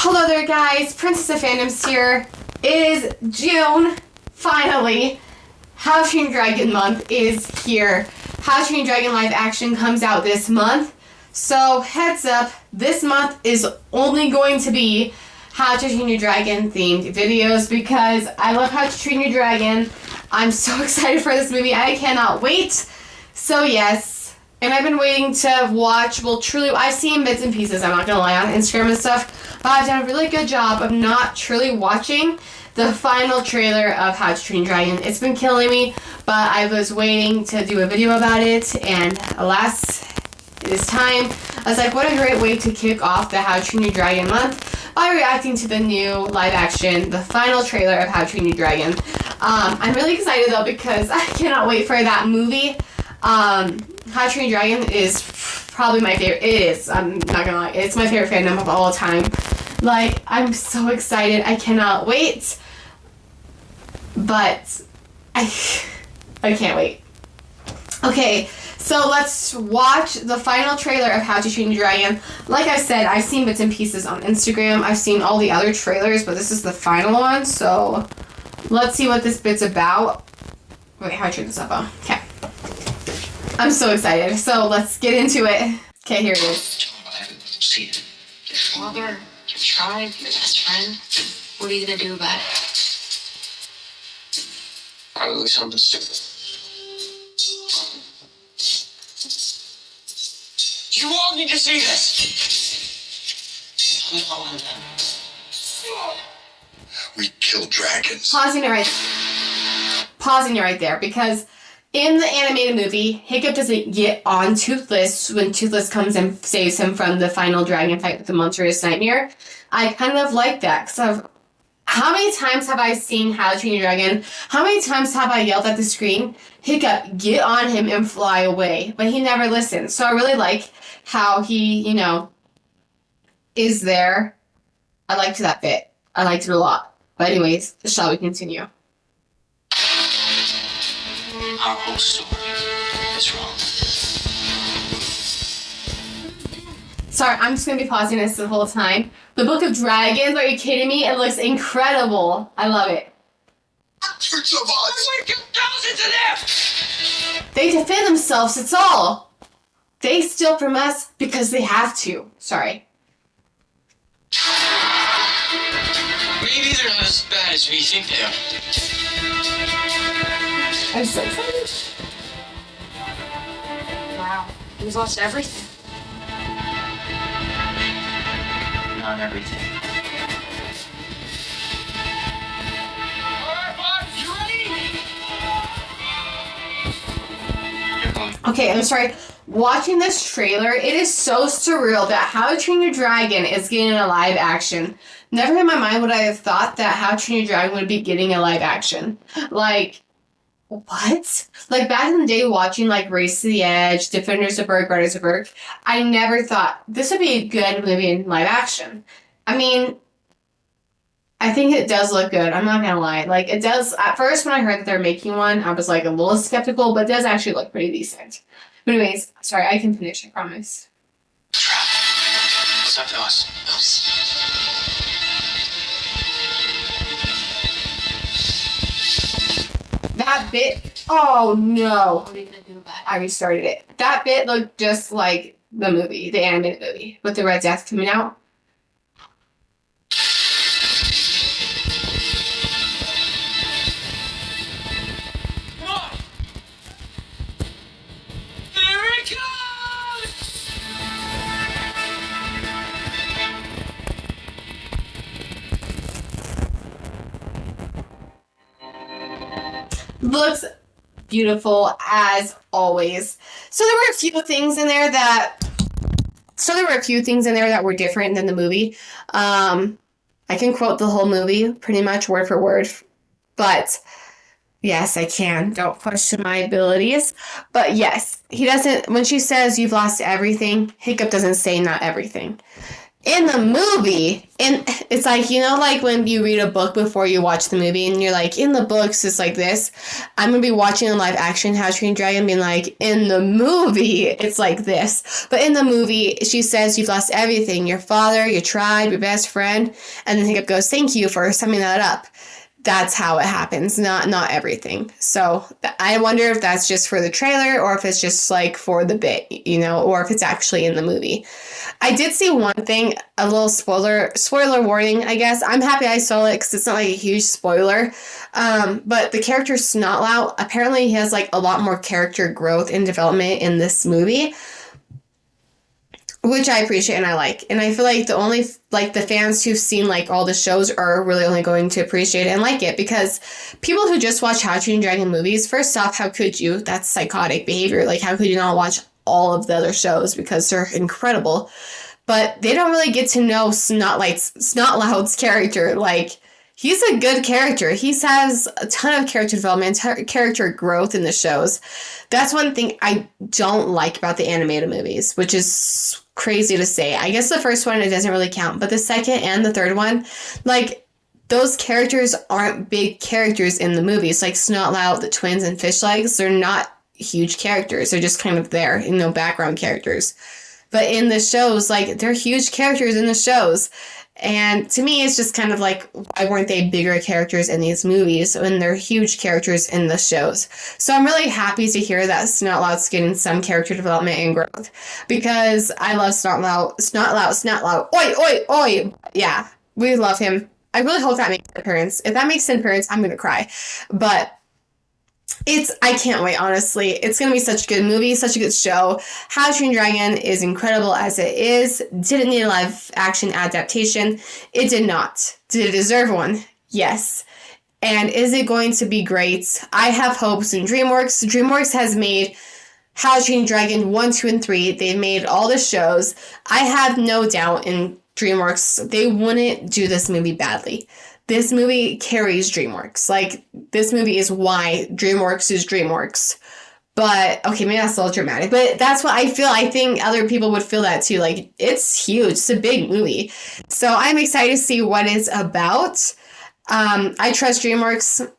Hello there guys, Princess of Fandoms here. It is June, finally. How to Train Your Dragon month is here. How to Train Your Dragon live action comes out this month. So heads up, this month is only going to be How to Train Your Dragon themed videos because I love How to Train Your Dragon. I'm so excited for this movie, I cannot wait. So yes. And I've been waiting to watch, well truly, I've seen bits and pieces, I'm not going to lie, on Instagram and stuff, but I've done a really good job of not truly watching the final trailer of How to Train Your Dragon. It's been killing me, but I was waiting to do a video about it, and alas, it is time. I was like, what a great way to kick off the How to Train Your Dragon month by reacting to the new live action, the final trailer of How to Train Your Dragon. I'm really excited though because I cannot wait for that movie. How to Train Your Dragon is probably my favorite. It is. I'm not gonna lie. It's my favorite fandom of all time. Like, I'm so excited. I cannot wait. But I can't wait. Okay, so let's watch the final trailer of How to Train Your Dragon. Like I said, I've seen bits and pieces on Instagram. I've seen all the other trailers, but this is the final one. So let's see what this bit's about. Wait, how do I turn this up on? Okay. I'm so excited. So let's get into it. Okay, here it is. I haven't seen it. Your father, your tribe, your best friend. What are you gonna do about it? Probably something stupid. You all need to see this. We kill dragons. Pausing it right there because in the animated movie, Hiccup doesn't get on Toothless when Toothless comes and saves him from the final dragon fight with the Monstrous Nightmare. I kind of like that because how many times have I seen How to Train Your Dragon? How many times have I yelled at the screen, Hiccup, get on him and fly away? But he never listens. So I really like how he, is there. I liked that bit. I liked it a lot. But anyways, shall we continue? Our whole story is wrong. Sorry, I'm just going to be pausing this the whole time. The Book of Dragons, are you kidding me? It looks incredible. I love it. Hundreds of us. We killed thousands of them. They defend themselves, it's all. They steal from us because they have to. Sorry. Maybe they're not as bad as we think they are. I'm so excited. Wow. We've lost everything. Not everything. Alright, boss, you ready? You're going. Okay, I'm sorry. Watching this trailer, it is so surreal that How to Train Your Dragon is getting a live action. Never in my mind would I have thought that How to Train Your Dragon would be getting a live action. Like, what? Like, back in the day watching, like, Race to the Edge, Defenders of Berk, Riders of Berk, I never thought this would be a good movie in live action. I mean, I think it does look good. I'm not gonna lie. Like, it does. At first, when I heard that they're making one, I was, like, a little skeptical, but it does actually look pretty decent. But anyways, sorry, I can finish, I promise. Trap. What's up to us? That bit, oh no. What are you gonna do about it? I restarted it. That bit looked just like the movie, the animated movie, with the Red Death coming out. Come on! There it goes! Looks beautiful as always. So there were a few things in there that were different than the movie. I can quote the whole movie pretty much word for word, but yes, I can. Don't question my abilities. But yes, he doesn't, when she says you've lost everything, Hiccup doesn't say not everything. In the movie, and it's like, you know, like when you read a book before you watch the movie and you're like, in the books it's like this. I'm gonna be watching a live action How to Train Your Dragon being like, in the movie it's like this. But in the movie she says you've lost everything, your father, your tribe, your best friend, and then Hiccup goes, thank you for summing that up. That's how it happens, not everything. So I wonder if that's just for the trailer or if it's just like for the bit, you know, or if it's actually in the movie. I did see one thing, a little spoiler warning, I guess. I'm happy I saw it because it's not like a huge spoiler. But the character Snotlout, apparently he has like a lot more character growth and development in this movie, which I appreciate and I like. And I feel like the fans who've seen like all the shows are really only going to appreciate it and like it, because people who just watch How to Train Your Dragon movies, first off, how could you? That's psychotic behavior. Like, how could you not watch all of the other shows because they're incredible? But they don't really get to know Snotlout's character. Like, he's a good character. He has a ton of character development, character growth in the shows. That's one thing I don't like about the animated movies, which is crazy to say. I guess the first one, it doesn't really count, but the second and the third one, like, those characters aren't big characters in the movies. Like Snotlout, the twins, and Fishlegs, they're not huge characters. They're just kind of there, you know, background characters. But in the shows, like, they're huge characters in the shows. And to me, it's just kind of like, why weren't they bigger characters in these movies when they're huge characters in the shows? So I'm really happy to hear that Snotlout's getting some character development and growth, because I love Snotlout. Oi, oi, oi. Yeah, we love him. I really hope that makes an appearance. If that makes an appearance, I'm going to cry. But I can't wait, honestly. It's going to be such a good movie, such a good show. How to Train Your Dragon is incredible as it is. Didn't need a live action adaptation. It did not. Did it deserve one? Yes. And is it going to be great? I have hopes in DreamWorks. DreamWorks has made How to Train Your Dragon 1, 2, and 3. They've made all the shows. I have no doubt in DreamWorks. They wouldn't do this movie badly. This movie carries DreamWorks. Like, this movie is why DreamWorks is DreamWorks. But, okay, maybe that's a little dramatic, but that's what I feel. I think other people would feel that too. Like, it's huge. It's a big movie. So I'm excited to see what it's about. I trust DreamWorks.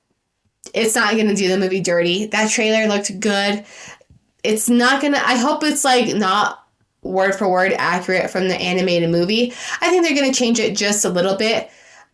It's not going to do the movie dirty. That trailer looked good. It's not going to, I hope it's like not word for word accurate from the animated movie. I think they're going to change it just a little bit.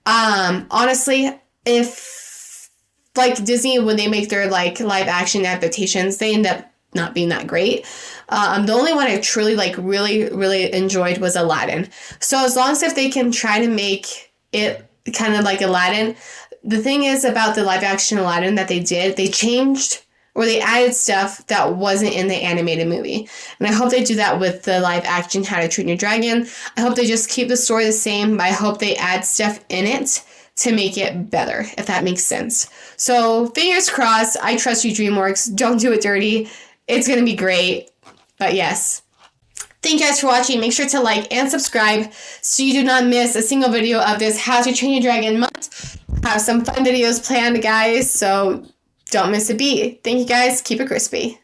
Honestly, if like Disney, when they make their like live action adaptations, they end up not being that great. The only one I truly like really enjoyed was Aladdin. So as long as if they can try to make it kind of like Aladdin, the thing is about the live action Aladdin that they changed or they added stuff that wasn't in the animated movie. And I hope they do that with the live action How to Train Your Dragon. I hope they just keep the story the same, but I hope they add stuff in it to make it better, if that makes sense. So fingers crossed. I trust you, DreamWorks. Don't do it dirty. It's going to be great. But yes. Thank you guys for watching. Make sure to like and subscribe so you do not miss a single video of this How to Train Your Dragon month. I have some fun videos planned, guys, so don't miss a beat. Thank you guys. Keep it crispy.